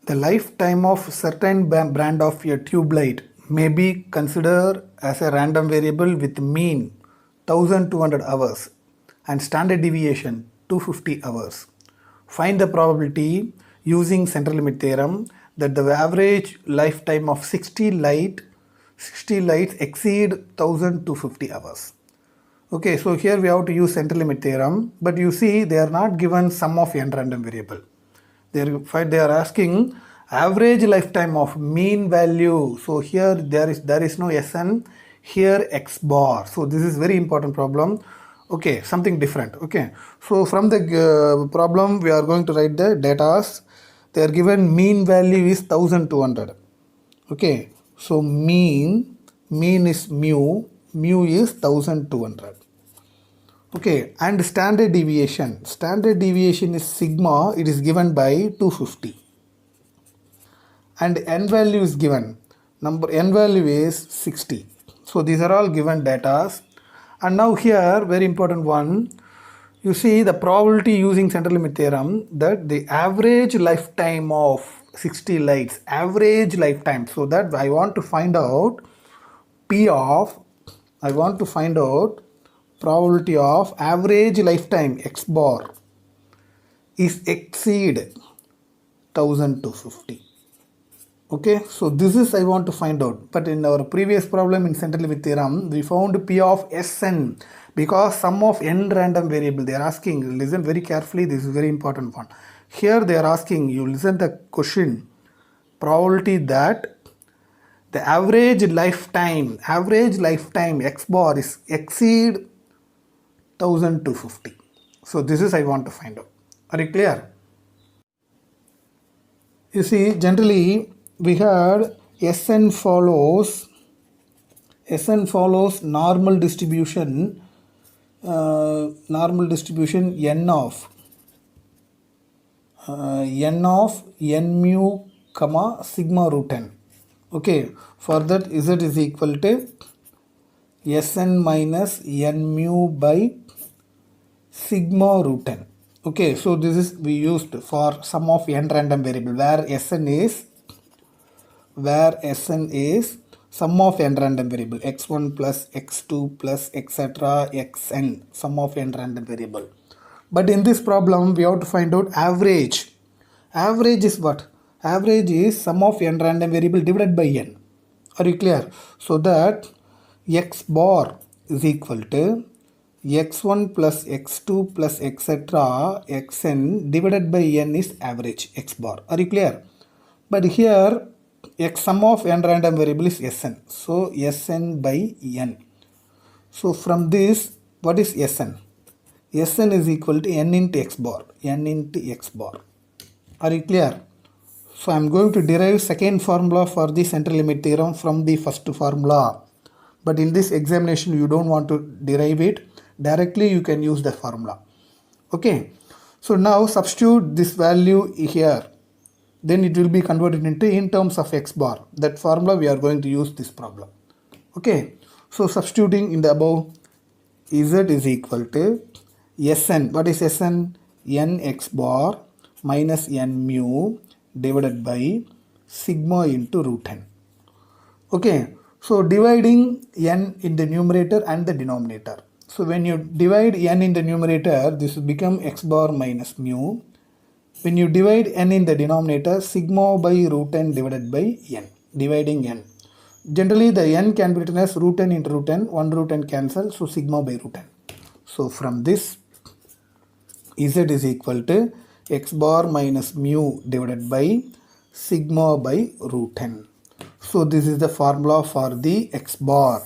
The lifetime of certain brand of a tube light may be considered as a random variable with mean 1200 hours and standard deviation 250 hours. Find the probability using central limit theorem that the average lifetime of 60 lights exceed 1250 hours. Okay, so here we have to use central limit theorem, but you see they are not given sum of n random variable. They are asking average lifetime of mean value. So here there is no Sn, here x bar. So this is very important problem. Okay, something different. Okay, so from the problem we are going to write the datas. They are given mean value is 1200. Okay, so mean is mu is 1200. Okay, and standard deviation is sigma, it is given by 250, and n value is given, n value is 60. So these are all given datas. And now here very important one, you see the probability using central limit theorem that the average lifetime of 60 lights, average lifetime, so that I want to find out probability of average lifetime x bar is exceed 1250. Okay, so this is I want to find out. But in our previous problem in central limit theorem, we found P of Sn because sum of n random variable. They are asking, listen very carefully, this is very important one. Here they are asking, you listen the question, probability that the average lifetime x bar is exceed 1250. So this is I want to find out. Are you clear? You see, generally we had Sn follows normal distribution n of n mu comma sigma root n. Okay, for that z is equal to Sn minus n mu by sigma root n. Okay, so this is we used for sum of n random variable where Sn is sum of n random variable x1 plus x2 plus etc xn, sum of n random variable. But in this problem we have to find out average. Average is what? Average is sum of n random variable divided by n. Are you clear? So that x bar is equal to x1 plus x2 plus etc xn divided by n is average x bar. Are you clear? But here x sum of n random variable is Sn. So Sn by n. So from this, what is Sn? Sn is equal to n into x bar. N into x bar. Are you clear? So I am going to derive second formula for the central limit theorem from the first formula. But in this examination you don't want to derive it. Directly you can use the formula. Okay. So now substitute this value here. Then it will be converted into in terms of x bar. That formula we are going to use this problem. Okay. So substituting in the above, z is equal to Sn. What is Sn? N x bar minus n mu divided by sigma into root n. Okay. So dividing n in the numerator and the denominator. So when you divide n in the numerator, this will become x bar minus mu. When you divide n in the denominator, sigma by root n divided by n, dividing n. Generally the n can be written as root n into root n, 1 root n cancel, so sigma by root n. So from this, z is equal to x bar minus mu divided by sigma by root n. So this is the formula for the x bar.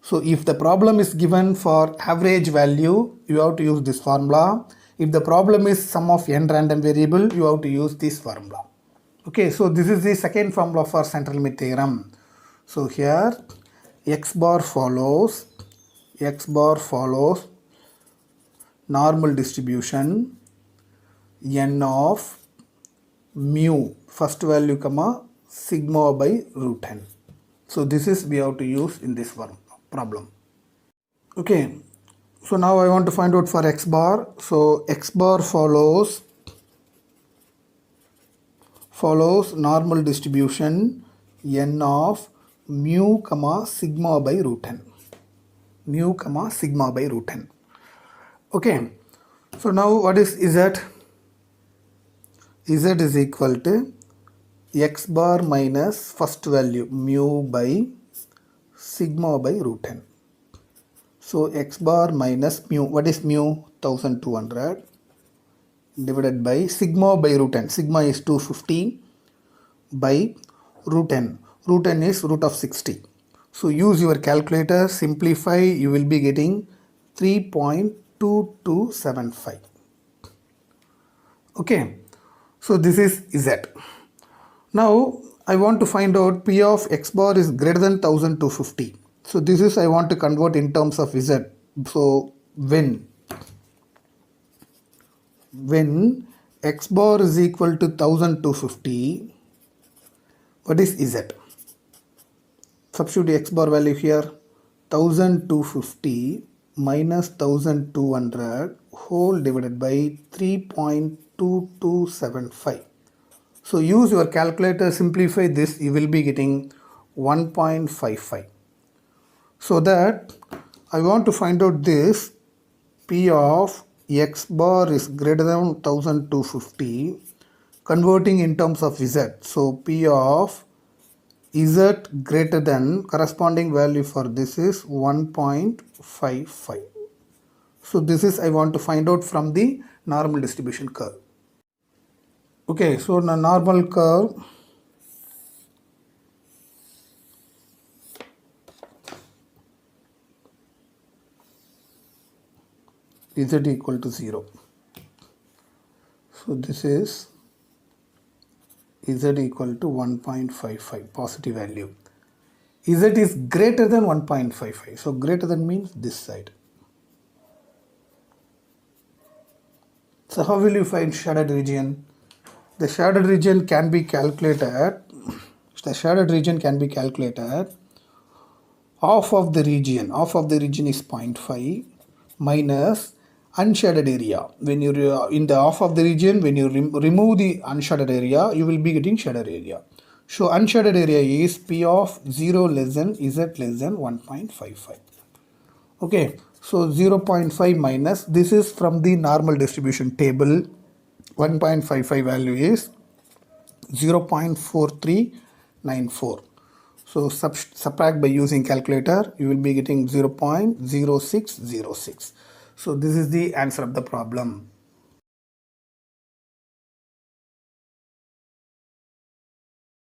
So if the problem is given for average value, you have to use this formula. If the problem is sum of n random variable, you have to use this formula. Okay, so this is the second formula for central limit theorem. So here x bar follows normal distribution n of mu, first value comma sigma by root n. So this is we have to use in this problem. Okay, so now I want to find out for x bar. So x bar follows follows normal distribution n of mu comma sigma by root n. Mu comma sigma by root n. Okay, so now what is z? Z is equal to x bar minus first value mu by sigma by root n. So x bar minus mu, what is mu? 1200 divided by sigma by root n. Sigma is 250 by root n. Root n is root of 60. So use your calculator, simplify, you will be getting 3.2275. Okay, so this is z. Now I want to find out p of x bar is greater than 1250. So this is I want to convert in terms of z. So when x bar is equal to 1250, what is z? Substitute x bar value here, 1250 minus 1200 whole divided by 3.2275. So use your calculator, simplify this, you will be getting 1.55. So that I want to find out this p of x bar is greater than 1250, converting in terms of z. So p of z greater than, corresponding value for this is 1.55. So this is I want to find out from the normal distribution curve. Okay, so the normal curve z equal to 0. So this is z equal to 1.55, positive value. Z is greater than 1.55. So greater than means this side. So how will you find shaded region? The shaded region can be calculated. Half of the region is 0.5 minus unshaded area. When you in the half of the region, when you remove the unshaded area, you will be getting shaded area. So unshaded area is p of 0 less than z less than 1.55. Okay, so 0.5 minus, this is from the normal distribution table. 1.55 value is 0.4394. So subtract by using calculator, you will be getting 0.0606. So this is the answer of the problem.